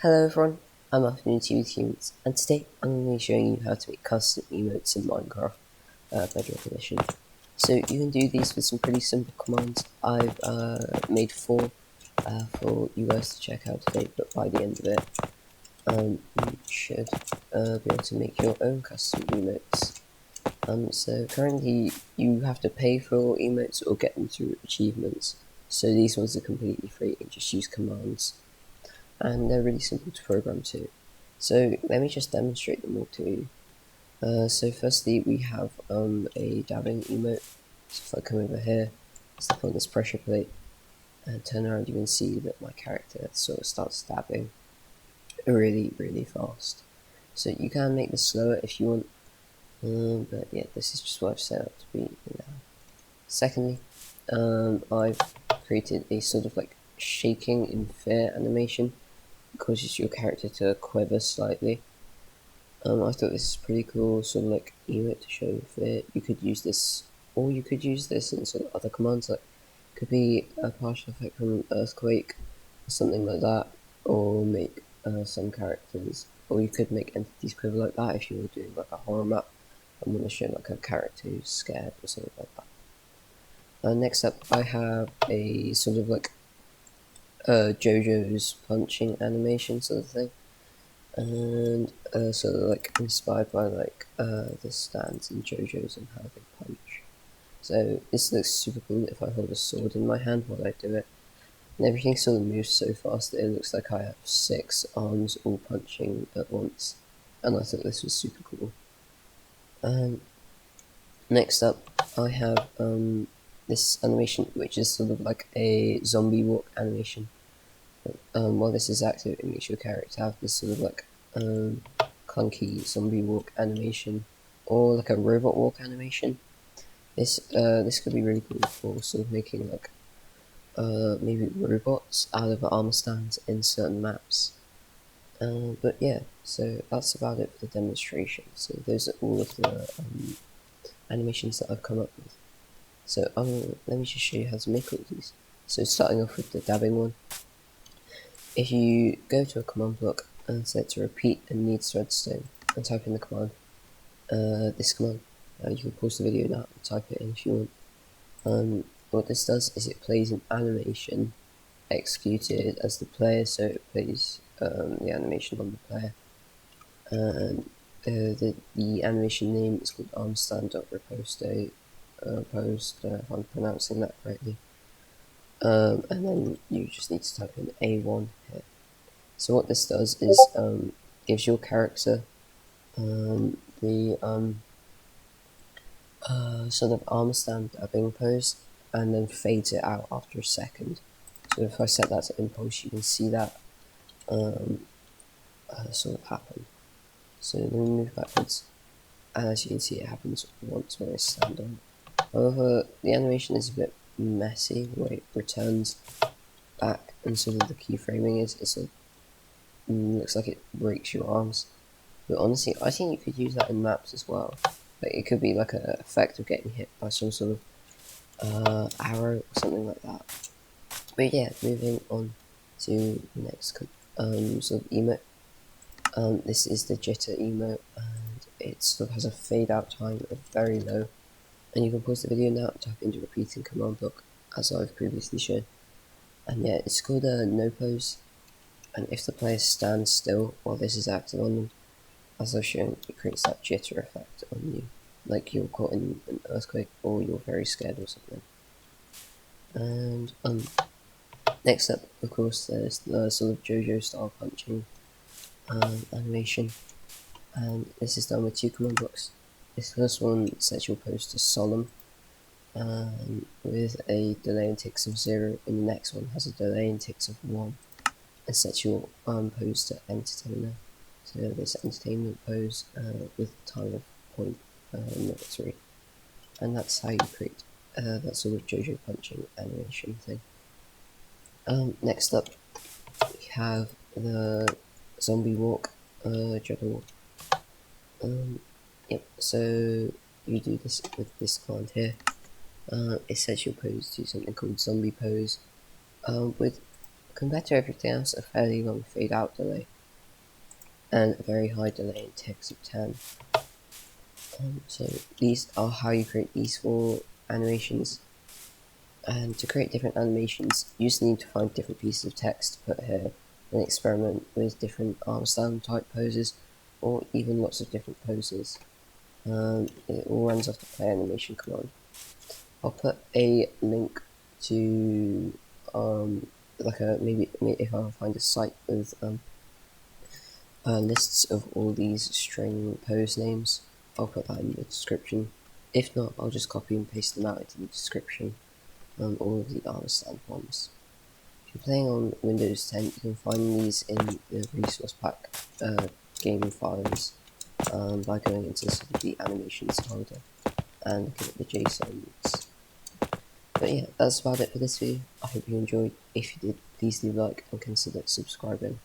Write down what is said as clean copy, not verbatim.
Hello everyone, I'm Afternoon with Humans, and today I'm going to be showing you how to make custom emotes in Minecraft Bedrock Edition. So you can do these with some pretty simple commands. I've made 4 for you guys to check out today, but by the end of it, you should be able to make your own custom emotes. So currently you have to pay for emotes or get them through achievements. So these ones are completely free and just use commands. And they're really simple to program too. So let me just demonstrate them all to you. So firstly we have a dabbing emote. So if I come over here, step on this pressure plate and turn around, you can see that my character sort of starts dabbing really fast. So you can make this slower if you want, but yeah, this is just what I've set up to be now. Secondly, I've created a sort of like shaking in fear animation. Causes your character to quiver slightly. I thought this is pretty cool, sort of like emote to show fear. You could use this, or you could use this in sort of other commands, like could be a partial effect from an earthquake, or something like that, or make some characters, or you could make entities quiver like that if you were doing like a horror map and want to show like a character who's scared or something like that. Next up, I have a sort of like JoJo's punching animation sort of thing. And sort of like inspired by like the stands in JoJo's and how they punch. So this looks super cool if I hold a sword in my hand while I do it. And everything sort of moves so fast that it looks like I have 6 arms all punching at once. And I thought this was super cool. Next up I have this animation which is sort of like a zombie walk animation. While this is active, it makes your character have this sort of like clunky zombie walk animation, or like a robot walk animation. This could be really cool for sort of making like maybe robots out of armor stands in certain maps. But yeah, so that's about it for the demonstration. So those are all of the animations that I've come up with. So let me just show you how to make all of these. So starting off with the dabbing one. If you go to a command block and set to repeat and needs redstone and type in the command, this command, you can pause the video now and type it in if you want. What this does is it plays an animation executed as the player, so it plays the animation on the player. And the animation name is called armstand.repost post, if I'm pronouncing that correctly. And then you just need to type in A1 here. So what this does is gives your character the sort of arm stand dabbing pose and then fades it out after a second. So if I set that to impulse, you can see that sort of happen. So then we move backwards, and as you can see, it happens once when I stand on. However, the animation is a bit messy the way it returns back, and sort of the keyframing is it sort of looks like it breaks your arms. But honestly, I think you could use that in maps as well. Like it could be like an effect of getting hit by some sort of arrow or something like that. But yeah, moving on to the next sort of emote. This is the Jitter Emo, and it sort of has a fade out time of very low. And you can pause the video now and type into repeating command block as I've previously shown. And yeah, it's called a no pose. And if the player stands still while this is active on them, as I've shown, it creates that jitter effect on you, like you're caught in an earthquake or you're very scared or something. And next up, of course, there's the sort of JoJo style punching animation, and this is done with 2 command blocks. This first one sets your pose to solemn, with a delay and ticks of 0, and the next one has a delay and ticks of 1, and sets your pose to entertainer. So this entertainment pose with time of 0.03, and that's how you create that sort of JoJo punching animation thing. Next up, we have the zombie walk, Jitter walk. Yep. So you do this with this command here. It sets your pose to something called zombie pose, with compared to everything else, a fairly long fade out delay, and a very high delay in text of 10. So these are how you create these 4 animations. And to create different animations, you just need to find different pieces of text to put here, and experiment with different arm stand type poses, or even lots of different poses. It all runs off the play animation command. I'll put a link to maybe if I find a site with lists of all these string pose names, I'll put that in the description. If not, I'll just copy and paste them out into the description. All of the arm stand ones. If you're playing on Windows 10, you can find these in the resource pack game files by going into sort of the animations folder and looking at the JSONs. But yeah, that's about it for this video. I hope you enjoyed. If you did, please do like and consider subscribing.